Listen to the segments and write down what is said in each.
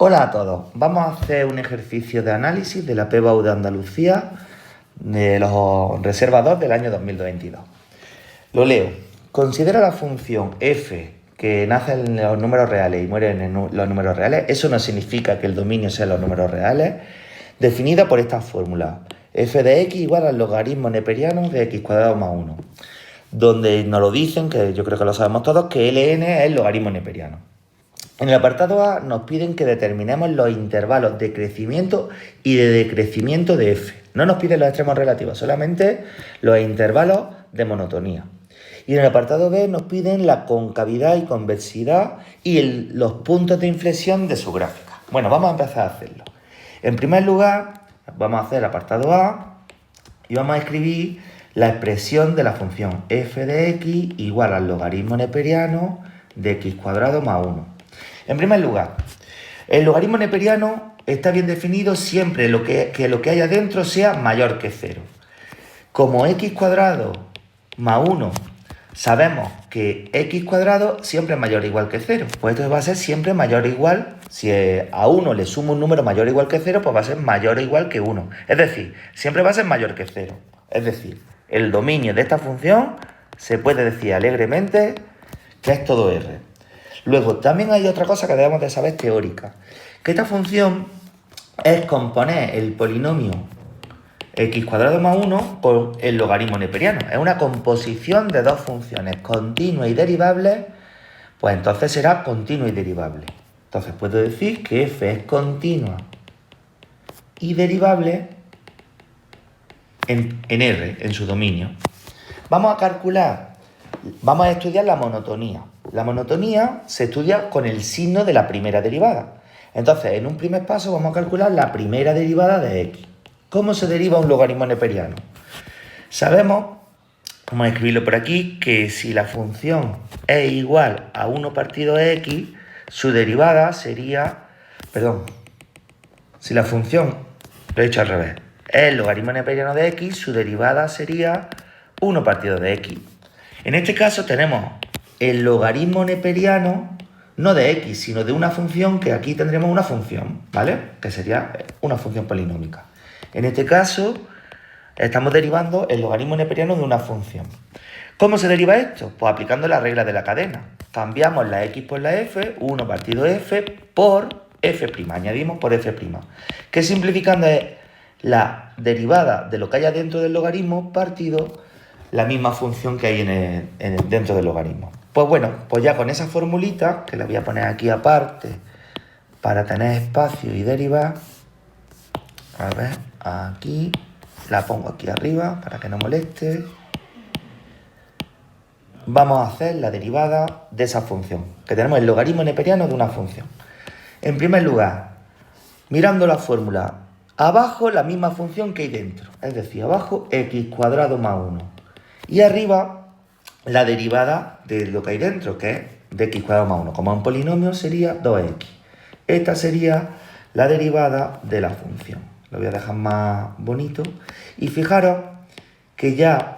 Hola a todos, vamos a hacer un ejercicio de análisis de la PBAU de Andalucía de los reservadores del año 2022. Lo leo. Considera la función f que nace en los números reales y muere en los números reales. Eso no significa que el dominio sea los números reales. Definida por esta fórmula. F de x igual al logaritmo neperiano de x cuadrado más 1. Donde nos lo dicen, que yo creo que lo sabemos todos, que ln es el logaritmo neperiano. En el apartado A nos piden que determinemos los intervalos de crecimiento y de decrecimiento de f. No nos piden los extremos relativos, solamente los intervalos de monotonía. Y en el apartado B nos piden la concavidad y convexidad y los puntos de inflexión de su gráfica. Bueno, vamos a empezar a hacerlo. En primer lugar, vamos a hacer el apartado A y vamos a escribir la expresión de la función f de x igual al logaritmo neperiano de x cuadrado más 1. En primer lugar, el logaritmo neperiano está bien definido siempre que lo que haya dentro sea mayor que 0. Como x cuadrado más 1 sabemos que x cuadrado siempre es mayor o igual que 0, pues esto va a ser siempre mayor o igual. Si a 1 le sumo un número mayor o igual que 0, pues va a ser mayor o igual que 1. Es decir, siempre va a ser mayor que 0. Es decir, el dominio de esta función se puede decir alegremente que es todo R. Luego, también hay otra cosa que debemos de saber teórica, que esta función es componer el polinomio x cuadrado más 1 con el logaritmo neperiano. Es una composición de dos funciones continuas y derivables, pues entonces será continua y derivable. Entonces puedo decir que f es continua y derivable en R, en su dominio. Vamos a estudiar la monotonía. La monotonía se estudia con el signo de la primera derivada. Entonces, en un primer paso vamos a calcular la primera derivada de x. ¿Cómo se deriva un logaritmo neperiano? Sabemos, vamos a escribirlo por aquí, que si la función es igual a 1 partido x, su derivada sería... si la función, lo he hecho al revés, es el logaritmo neperiano de x, su derivada sería 1 partido de x. En este caso tenemos el logaritmo neperiano, no de x, sino de una función que aquí tendremos una función, ¿vale? Que sería una función polinómica. En este caso, estamos derivando el logaritmo neperiano de una función. ¿Cómo se deriva esto? Pues aplicando la regla de la cadena. Cambiamos la x por la f, 1 partido f por f', añadimos por f', que simplificando es la derivada de lo que haya dentro del logaritmo partido la misma función que hay dentro del logaritmo. Pues bueno, pues ya con esa formulita, que la voy a poner aquí aparte para tener espacio y derivar, a ver, aquí, la pongo aquí arriba para que no moleste. Vamos a hacer la derivada de esa función, que tenemos el logaritmo neperiano de una función. En primer lugar, mirando la fórmula, abajo la misma función que hay dentro, es decir, abajo x cuadrado más 1. Y arriba la derivada de lo que hay dentro, que es de x cuadrado más 1. Como un polinomio sería 2x. Esta sería la derivada de la función. Lo voy a dejar más bonito. Y fijaros que ya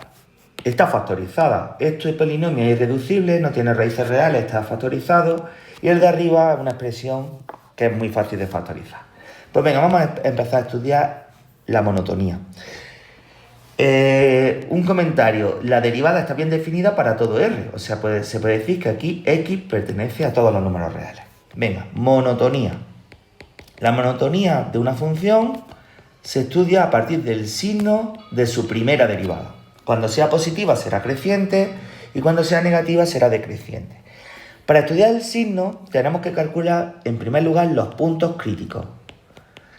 está factorizada. Este polinomio es irreducible, no tiene raíces reales, está factorizado. Y el de arriba es una expresión que es muy fácil de factorizar. Pues venga, vamos a empezar a estudiar la monotonía. Un comentario, la derivada está bien definida para todo R, o sea, se puede decir que aquí x pertenece a todos los números reales. Venga, monotonía. La monotonía de una función se estudia a partir del signo de su primera derivada. Cuando sea positiva será creciente y cuando sea negativa será decreciente. Para estudiar el signo tenemos que calcular en primer lugar los puntos críticos,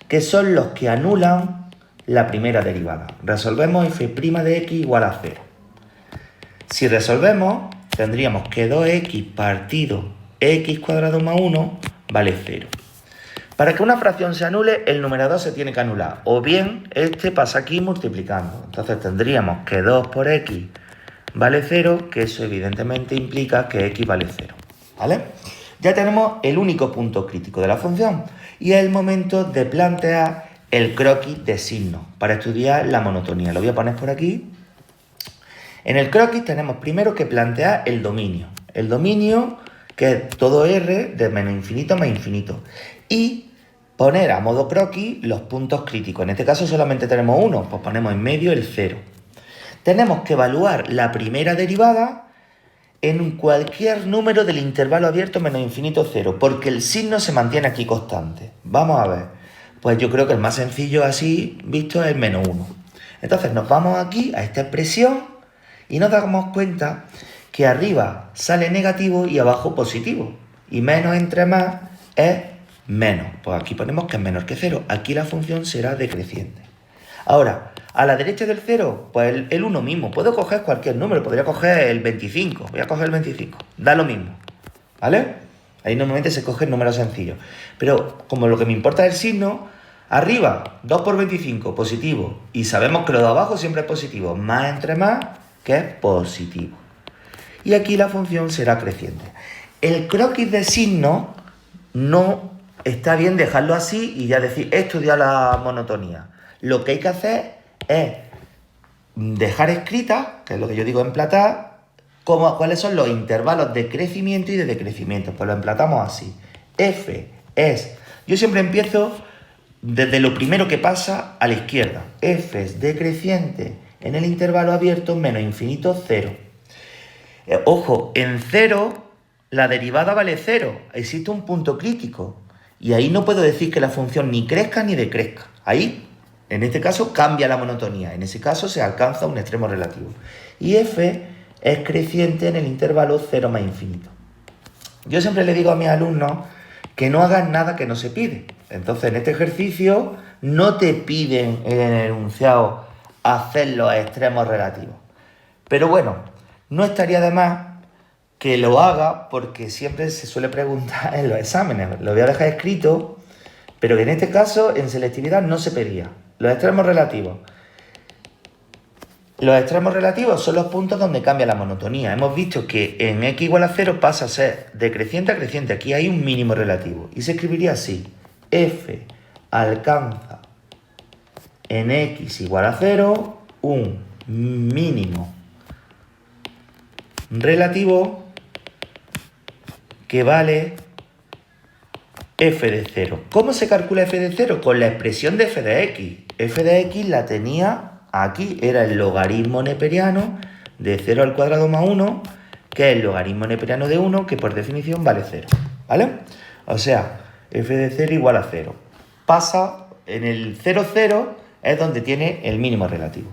que son los que anulan la primera derivada. Resolvemos f' de x igual a 0. Si resolvemos, tendríamos que 2x partido x cuadrado más 1 vale 0. Para que una fracción se anule, el numerador se tiene que anular. O bien, este pasa aquí multiplicando. Entonces tendríamos que 2 por x vale 0, que eso evidentemente implica que x vale 0. ¿Vale? Ya tenemos el único punto crítico de la función. Y es el momento de plantear el croquis de signos para estudiar la monotonía. Lo voy a poner por aquí. En el croquis tenemos primero que plantear el dominio. El dominio que es todo R de menos infinito a más infinito. Y poner a modo croquis los puntos críticos. En este caso solamente tenemos uno, pues ponemos en medio el 0. Tenemos que evaluar la primera derivada en cualquier número del intervalo abierto menos infinito 0, porque el signo se mantiene aquí constante. Vamos a ver. Pues yo creo que el más sencillo así visto es menos 1. Entonces nos vamos aquí a esta expresión y nos damos cuenta que arriba sale negativo y abajo positivo. Y menos entre más es menos. Pues aquí ponemos que es menor que 0. Aquí la función será decreciente. Ahora, a la derecha del 0, pues el 1 mismo. Puedo coger cualquier número. Podría coger el 25. Voy a coger el 25. Da lo mismo. ¿Vale? Ahí normalmente se coge el número sencillo. Pero como lo que me importa es el signo, arriba, 2 por 25, positivo. Y sabemos que lo de abajo siempre es positivo. Más entre más, que es positivo. Y aquí la función será creciente. El croquis de signo no está bien dejarlo así y ya decir, he estudiado la monotonía. Lo que hay que hacer es dejar escrita, que es lo que yo digo emplatar, cuáles son los intervalos de crecimiento y de decrecimiento. Pues lo emplatamos así. F es, yo siempre empiezo desde lo primero que pasa a la izquierda. F es decreciente en el intervalo abierto menos infinito 0. Ojo, en 0 la derivada vale 0. Existe un punto crítico. Y ahí no puedo decir que la función ni crezca ni decrezca. Ahí, en este caso, cambia la monotonía. En ese caso se alcanza un extremo relativo. Y f es creciente en el intervalo 0 más infinito. Yo siempre le digo a mis alumnos que no hagan nada que no se pide. Entonces, en este ejercicio no te piden en el enunciado hacer los extremos relativos. Pero bueno, no estaría de más que lo haga porque siempre se suele preguntar en los exámenes. Lo voy a dejar escrito, pero que en este caso en selectividad no se pedía. Los extremos relativos. Los extremos relativos son los puntos donde cambia la monotonía. Hemos visto que en x igual a 0 pasa a ser decreciente a creciente. Aquí hay un mínimo relativo. Y se escribiría así. F alcanza en x igual a 0 un mínimo relativo que vale f de 0. ¿Cómo se calcula f de 0? Con la expresión de f de x. F de x la tenía aquí, era el logaritmo neperiano de 0 al cuadrado más 1, que es el logaritmo neperiano de 1, que por definición vale 0. ¿Vale? O sea, f de 0 igual a 0. Pasa en el 0, 0 es donde tiene el mínimo relativo.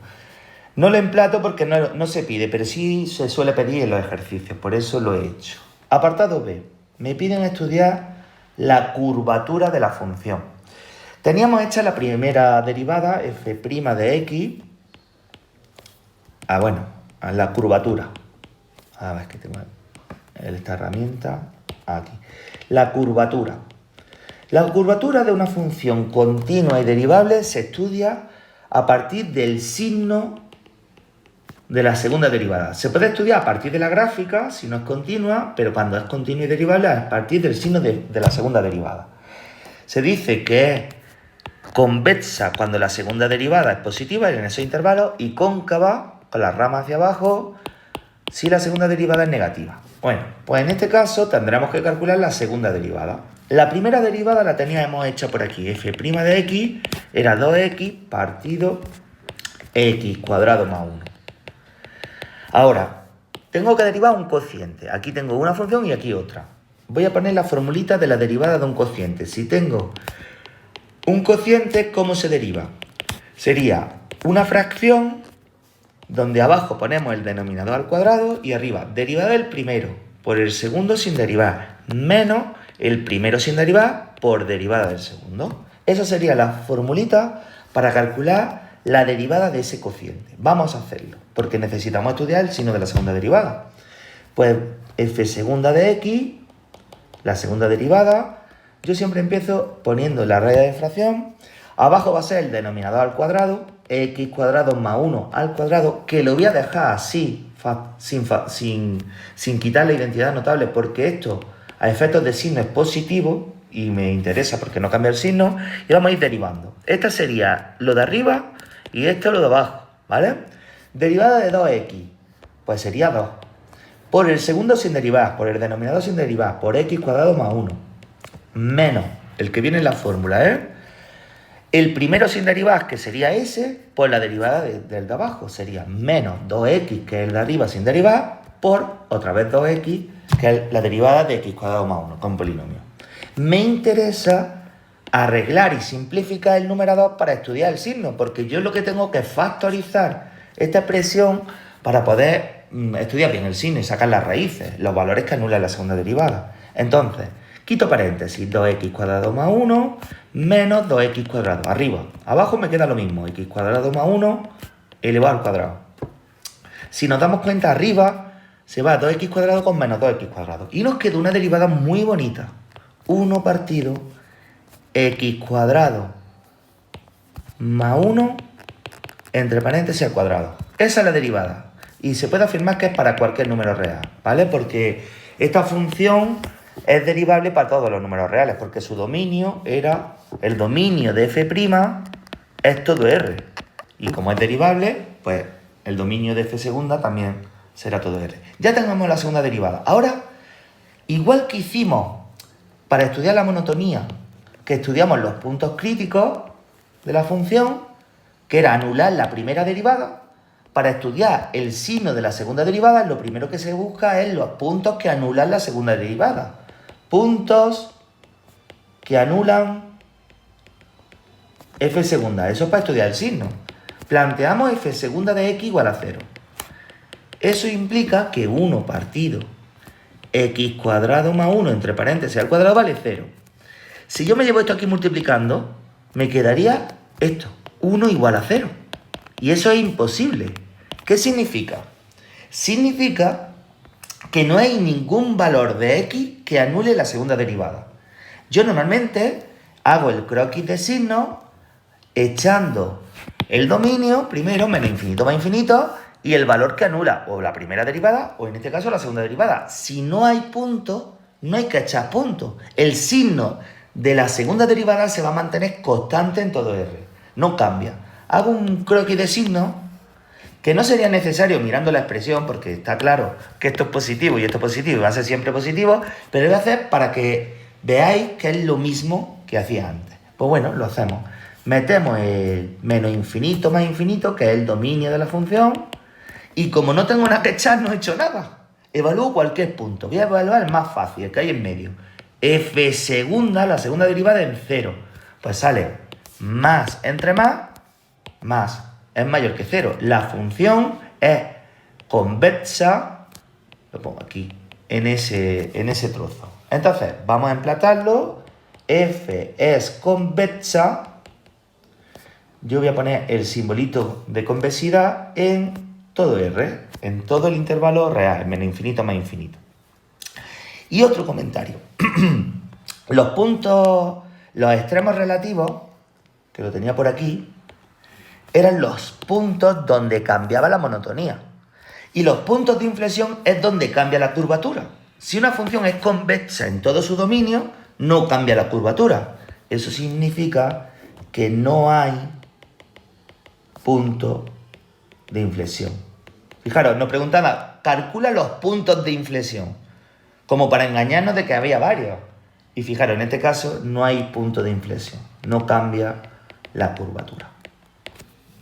No lo emplato porque no se pide, pero sí se suele pedir en los ejercicios, por eso lo he hecho. Apartado B. Me piden estudiar la curvatura de la función. Teníamos hecha la primera derivada, f' de x. La curvatura. A ver, que tengo esta herramienta aquí. La curvatura. La curvatura de una función continua y derivable se estudia a partir del signo de la segunda derivada. Se puede estudiar a partir de la gráfica, si no es continua, pero cuando es continua y derivable, a partir del signo de la segunda derivada. Se dice que es convexa cuando la segunda derivada es positiva en esos intervalos y cóncava, con la rama hacia abajo, si la segunda derivada es negativa. Bueno, pues en este caso tendremos que calcular la segunda derivada. La primera derivada la teníamos hecha por aquí. F' de x era 2x partido x cuadrado más 1. Ahora, tengo que derivar un cociente. Aquí tengo una función y aquí otra. Voy a poner la formulita de la derivada de un cociente. Si tengo un cociente, ¿cómo se deriva? Sería una fracción donde abajo ponemos el denominador al cuadrado y arriba derivada del primero por el segundo sin derivar menos el primero sin derivar por derivada del segundo. Esa sería la formulita para calcular la derivada de ese cociente. Vamos a hacerlo, porque necesitamos estudiar el signo de la segunda derivada. Pues f segunda de x, la segunda derivada, yo siempre empiezo poniendo la raíz de fracción, abajo va a ser el denominador al cuadrado, x cuadrado más 1 al cuadrado, que lo voy a dejar así, sin quitar la identidad notable, porque esto a efectos de signo es positivo, y me interesa porque no cambia el signo, y vamos a ir derivando. Esta sería lo de arriba, y esto lo de abajo, ¿vale? Derivada de 2x, pues sería 2. Por el segundo sin derivar, por el denominador sin derivar, por x cuadrado más 1. Menos el que viene en la fórmula, el primero sin derivadas, que sería ese, por la derivada del de abajo. Sería menos 2x, que es el de arriba sin derivada, por otra vez 2x, que es la derivada de x cuadrado más 1, con polinomio. Me interesa arreglar y simplificar el numerador para estudiar el signo, porque yo lo que tengo que factorizar esta expresión para poder estudiar bien el signo y sacar las raíces, los valores que anulan la segunda derivada. Entonces, quito paréntesis, 2x cuadrado más 1 menos 2x cuadrado. Arriba, abajo me queda lo mismo, x cuadrado más 1 elevado al cuadrado. Si nos damos cuenta, arriba se va 2x cuadrado con menos 2x cuadrado. Y nos queda una derivada muy bonita. 1 partido x cuadrado más 1 entre paréntesis al cuadrado. Esa es la derivada. Y se puede afirmar que es para cualquier número real, ¿vale? Porque esta función es derivable para todos los números reales, porque su dominio era el dominio de f' es todo R. Y como es derivable, pues el dominio de f segunda también será todo R. Ya tenemos la segunda derivada. Ahora, igual que hicimos para estudiar la monotonía, que estudiamos los puntos críticos de la función, que era anular la primera derivada, para estudiar el signo de la segunda derivada, lo primero que se busca es los puntos que anulan la segunda derivada. Puntos que anulan f segunda. Eso es para estudiar el signo. Planteamos f segunda de x igual a 0. Eso implica que 1 partido x cuadrado más 1 entre paréntesis al cuadrado vale 0. Si yo me llevo esto aquí multiplicando, me quedaría esto, 1 igual a 0. Y eso es imposible. ¿Qué significa? Significa que no hay ningún valor de x que anule la segunda derivada. Yo normalmente hago el croquis de signos echando el dominio, primero menos infinito más infinito, y el valor que anula o la primera derivada o en este caso la segunda derivada. Si no hay punto, no hay que echar punto. El signo de la segunda derivada se va a mantener constante en todo R. No cambia. Hago un croquis de signos que no sería necesario mirando la expresión, porque está claro que esto es positivo y esto es positivo y va a ser siempre positivo, pero lo voy a hacer para que veáis que es lo mismo que hacía antes. Pues bueno, lo hacemos. Metemos el menos infinito más infinito, que es el dominio de la función, y como no tengo nada que echar, no he hecho nada. Evalúo cualquier punto. Voy a evaluar el más fácil, el que hay en medio. F segunda, la segunda derivada en 0. Pues sale más entre más es mayor que 0. La función es convexa, lo pongo aquí, en ese trozo. Entonces, vamos a emplatarlo. F es convexa. Yo voy a poner el simbolito de convexidad en todo R, en todo el intervalo real, menos infinito más infinito. Y otro comentario. Los puntos, los extremos relativos, que lo tenía por aquí, eran los puntos donde cambiaba la monotonía. Y los puntos de inflexión es donde cambia la curvatura. Si una función es convexa en todo su dominio, no cambia la curvatura. Eso significa que no hay punto de inflexión. Fijaros, nos preguntaba, calcula los puntos de inflexión, como para engañarnos de que había varios. Y fijaros, en este caso no hay punto de inflexión, no cambia la curvatura.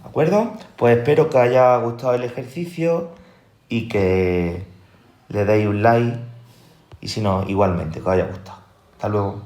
¿De acuerdo? Pues espero que os haya gustado el ejercicio y que le deis un like, y si no, igualmente, que os haya gustado. Hasta luego.